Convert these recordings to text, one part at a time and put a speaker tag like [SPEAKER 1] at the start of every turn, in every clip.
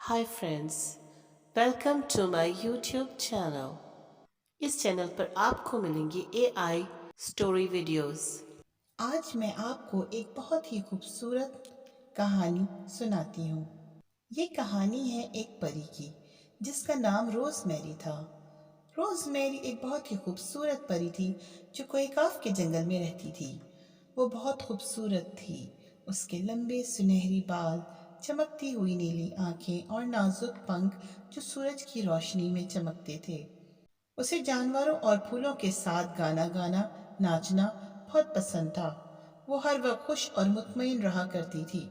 [SPEAKER 1] Hi friends, welcome to my YouTube channel. इस चैनल पर आपको मिलेंगी एआई स्टोरी वीडियोस।
[SPEAKER 2] आज मैं आपको एक बहुत ही खूबसूरत कहानी सुनाती हूँ। ये कहानी है एक परी की जिसका नाम रोज़ मैरी था। रोज़ मैरी एक बहुत ही खूबसूरत परी थी जो कोएकाफ के जंगल में रहती थी। वो बहुत खूबसूरत थी। उसके लंबे सुनहरी बाल, चमकती हुई नीली आंखें और नाजुक पंख जो सूरज की रोशनी में चमकते थे। उसे जानवरों और फूलों के साथ गाना गाना, नाचना बहुत पसंद था। वो हर वक्त खुश और मुतमईन रहा करती थी।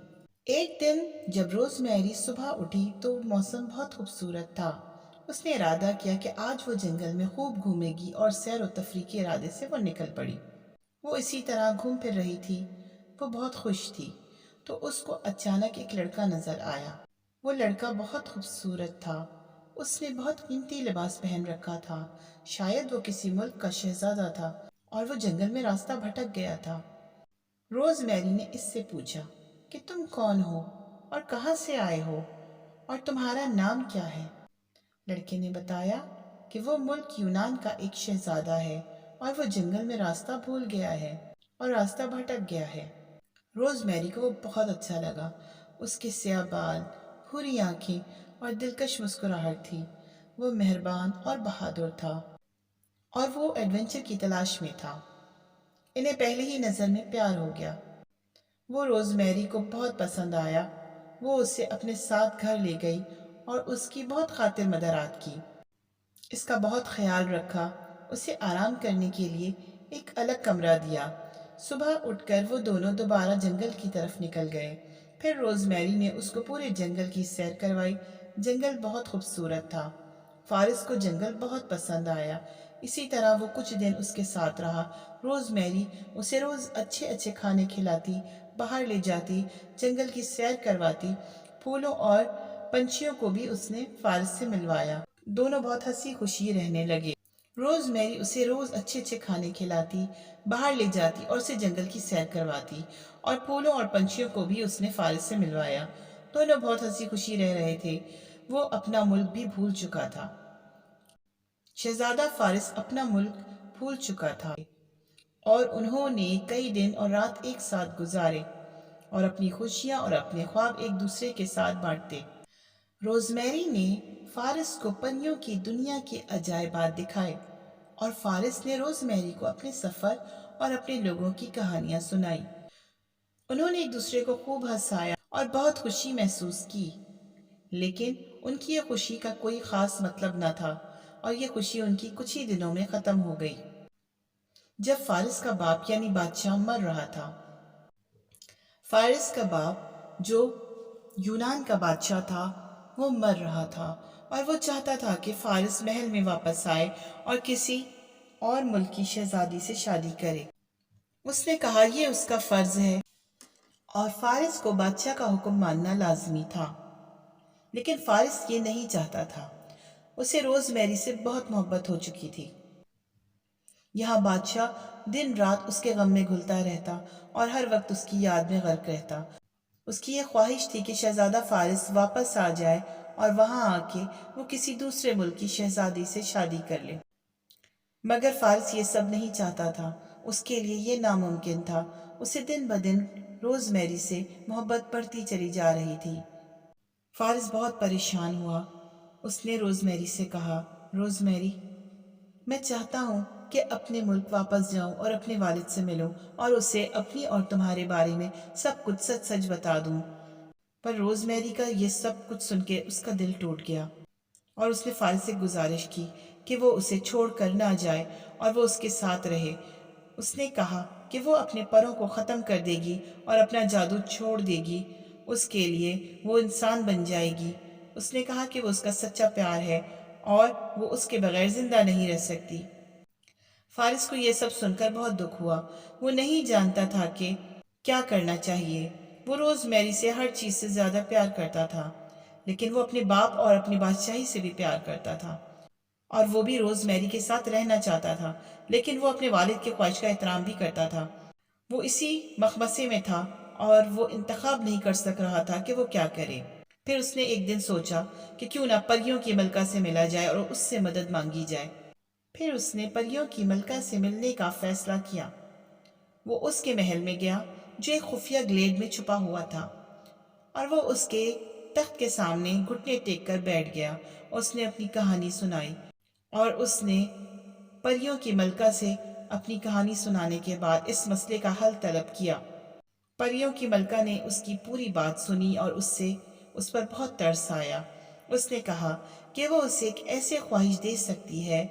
[SPEAKER 2] एक दिन जब रोज़मेरी सुबह उठी तो मौसम बहुत खूबसूरत था। उसने इरादा किया कि आज वो जंगल में खूब घूमेगी और सैर व तफरीह के इरादे से वो निकल पड़ी। वो इसी तरह घूम फिर रही थी। वो बहुत खुश थी। तो उसको अचानक एक लड़का नजर आया। वो लड़का बहुत खूबसूरत था। उसने बहुत कीमती लिबास पहन रखा था। शायद वो किसी मुल्क का शहजादा था और वो जंगल में रास्ता भटक गया था। रोज मैरी ने इससे पूछा कि तुम कौन हो और कहाँ से आए हो और तुम्हारा नाम क्या है। लड़के ने बताया कि वो मुल्क यूनान का एक शहजादा है और वो जंगल में रास्ता भूल गया है और रास्ता भटक गया है। रोज मैरी को वो बहुत अच्छा लगा। उसके स्याह बाल, भूरी आंखें और दिलकश मुस्कुराहट थी। वो मेहरबान और बहादुर था और वो एडवेंचर की तलाश में था। इन्हें पहले ही नज़र में प्यार हो गया। वो रोज़मेरी को बहुत पसंद आया। वो उसे अपने साथ घर ले गई और उसकी बहुत खातिर मदरात की। इसका बहुत ख्याल रखा। उसे आराम करने के लिए एक अलग कमरा दिया। सुबह उठकर वो दोनों दोबारा जंगल की तरफ निकल गए। फिर रोज़मेरी ने उसको पूरे जंगल की सैर करवाई। जंगल बहुत खूबसूरत था। फारिस को जंगल बहुत पसंद आया। इसी तरह वो कुछ दिन उसके साथ रहा। रोज़मेरी उसे रोज़ अच्छे अच्छे खाने खिलाती, बाहर ले जाती, जंगल की सैर करवाती। फूलों और पंछियों को भी उसने फारिस से मिलवाया। दोनों बहुत हंसी खुशी रहने लगे। रोज मैरी उसे रोज अच्छे अच्छे खाने खिलाती, बाहर ले जाती और उसे जंगल की सैर करवाती और फूलों और पंछियों को भी उसने फारिस से मिलवाया। दोनों बहुत हंसी खुशी रह रहे थे। वो अपना मुल्क भी भूल चुका था। शहजादा फारिस अपना मुल्क भूल चुका था और उन्होंने कई दिन और रात एक साथ गुजारे और अपनी खुशियां और अपने ख्वाब एक दूसरे के साथ बांटते। रोज़मेरी ने फारिस को परियों की दुनिया के अजायबात दिखाए और फारिस ने रोज़मेरी को अपने सफ़र और अपने लोगों की कहानियां सुनाई। उन्होंने एक दूसरे को खूब हंसाया और बहुत खुशी महसूस की। लेकिन उनकी ये खुशी का कोई ख़ास मतलब न था और ये खुशी उनकी कुछ ही दिनों में ख़त्म हो गई। जब फारिस का बाप यानी बादशाह मर रहा था। फारिस का बाप जो यूनान का बादशाह था वो मर रहा था और वो चाहता था कि फारिस महल में वापस आए और किसी और मुल्क की शहजादी से शादी करे। उसने कहा ये उसका फर्ज है और फारिस को बादशाह का हुक्म मानना लाजमी था। लेकिन फारिस ये नहीं चाहता था। उसे रोज़मेरी से बहुत मोहब्बत हो चुकी थी। यहाँ बादशाह दिन रात उसके गम में घुलता रहता और हर वक्त उसकी याद में गर्क रहता। उसकी ये ख्वाहिश थी कि शहजादा फारिस वापस आ जाए और वहां आके वो किसी दूसरे मुल्क की शहजादी से शादी कर ले। मगर फारिस ये सब नहीं चाहता था। उसके लिए ये नामुमकिन था। उसे दिन ब दिन रोज़मेरी से मोहब्बत बढ़ती चली जा रही थी। फारिस बहुत परेशान हुआ। उसने रोज़मेरी से कहा, रोज़मेरी, मैं चाहता हूँ कि अपने मुल्क वापस जाऊँ और अपने वालिद से मिलूँ और उसे अपनी और तुम्हारे बारे में सब कुछ सच सच बता दूँ। पर रोज़मेरी का ये सब कुछ सुन के उसका दिल टूट गया और उसने फारिस से गुजारिश की कि वो उसे छोड़ कर ना जाए और वो उसके साथ रहे। उसने कहा कि वो अपने परों को ख़त्म कर देगी और अपना जादू छोड़ देगी। उसके लिए वो इंसान बन जाएगी। उसने कहा कि वो उसका सच्चा प्यार है और वो उसके बगैर ज़िंदा नहीं रह सकती। फारिस को ये सब सुनकर बहुत दुख हुआ। वो नहीं जानता था कि क्या करना चाहिए। वो रोज़ मैरी से हर चीज़ से ज़्यादा प्यार करता था। लेकिन वो अपने बाप और अपनी बादशाही से भी प्यार करता था और वो भी रोज़ मैरी के साथ रहना चाहता था। लेकिन वो अपने वालिद की ख्वाहिश का एहतराम भी करता था। वो इसी मखमसे में था और वो इंतखाब नहीं कर सक रहा था कि वो क्या करे। پھر اس نے ایک دن سوچا کہ کیوں نہ پریوں کی ملکہ سے ملا جائے اور اس سے مدد مانگی جائے۔ پھر اس نے پریوں کی ملکہ سے ملنے کا فیصلہ کیا۔ وہ اس کے محل میں گیا جو ایک خفیہ گلیڈ میں چھپا ہوا تھا، اور وہ اس کے تخت کے سامنے گھٹنے ٹیک کر بیٹھ گیا۔ اس نے اپنی کہانی سنائی، اور اس نے پریوں کی ملکہ سے اپنی کہانی سنانے کے بعد اس مسئلے کا حل طلب کیا۔ پریوں کی ملکہ نے اس کی پوری بات سنی اور اس پر بہت ترس آیا۔ اس نے کہا کہ وہ اسے ایک ایسے خواہش دے سکتی ہے،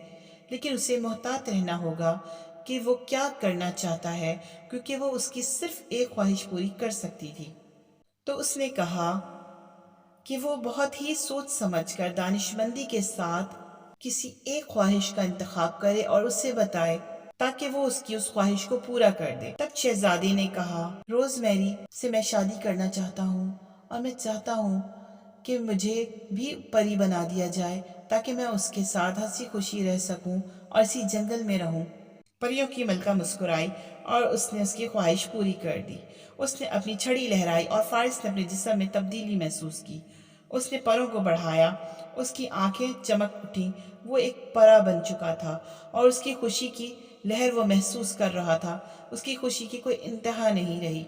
[SPEAKER 2] لیکن اسے محتاط رہنا ہوگا کہ وہ کیا کرنا چاہتا ہے، کیونکہ وہ اس کی صرف ایک خواہش پوری کر سکتی تھی۔ تو اس نے کہا کہ وہ بہت ہی سوچ سمجھ کر دانشمندی کے ساتھ کسی ایک خواہش کا انتخاب کرے اور اسے بتائے تاکہ وہ اس کی اس خواہش کو پورا کر دے۔ تب شہزادی نے کہا، روز میری سے میں شادی کرنا چاہتا ہوں، اور میں چاہتا ہوں کہ مجھے بھی پری بنا دیا جائے تاکہ میں اس کے ساتھ ہنسی خوشی رہ سکوں اور اسی جنگل میں رہوں۔ پریوں کی ملکہ مسکرائی اور اس نے اس کی خواہش پوری کر دی۔ اس نے اپنی چھڑی لہرائی اور فارس نے اپنے جسم میں تبدیلی محسوس کی۔ اس نے پروں کو بڑھایا، اس کی آنکھیں چمک اٹھیں، وہ ایک پرا بن چکا تھا اور اس کی خوشی کی لہر وہ محسوس کر رہا تھا۔ اس کی خوشی کی کوئی انتہا نہیں رہی۔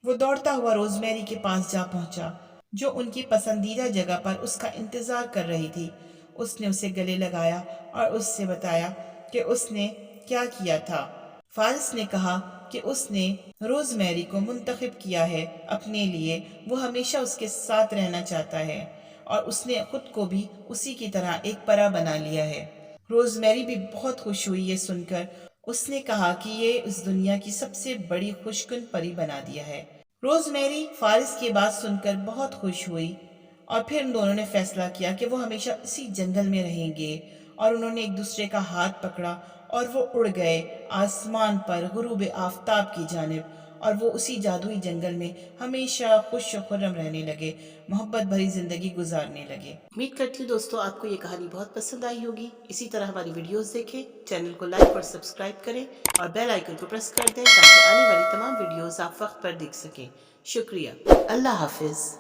[SPEAKER 2] وہ دوڑتا ہوا روزمیری کے پاس جا پہنچا، جو ان کی پسندیدہ جگہ پر اس کا انتظار کر رہی تھی۔ اس نے اسے گلے لگایا اور اس سے بتایا کہ اس نے کیا کیا تھا۔ فارس نے کہا کہ اس نے روزمیری کو منتخب کیا ہے اپنے لیے، وہ ہمیشہ اس کے ساتھ رہنا چاہتا ہے، اور اس نے خود کو بھی اسی کی طرح ایک پرا بنا لیا ہے۔ روزمیری بھی بہت خوش ہوئی یہ سن کر۔ اس نے کہا کہ یہ اس دنیا کی سب سے بڑی خوش کن پری بنا دیا ہے۔ روزمیری فارس کی بات سن کر بہت خوش ہوئی، اور پھر ان دونوں نے فیصلہ کیا کہ وہ ہمیشہ اسی جنگل میں رہیں گے، اور انہوں نے ایک دوسرے کا ہاتھ پکڑا اور وہ اڑ گئے آسمان پر غروب آفتاب کی جانب، اور وہ اسی جادوئی جنگل میں ہمیشہ خوش و خرم رہنے لگے، محبت بھری زندگی گزارنے لگے۔
[SPEAKER 1] امید کرتی ہوں دوستوں آپ کو یہ کہانی بہت پسند آئی ہوگی۔ اسی طرح ہماری ویڈیوز دیکھیں، چینل کو لائک اور سبسکرائب کریں اور بیل آئیکن کو پریس کر دیں تاکہ آنے والی تمام ویڈیوز آپ وقت پر دیکھ سکیں۔ شکریہ۔ اللہ حافظ۔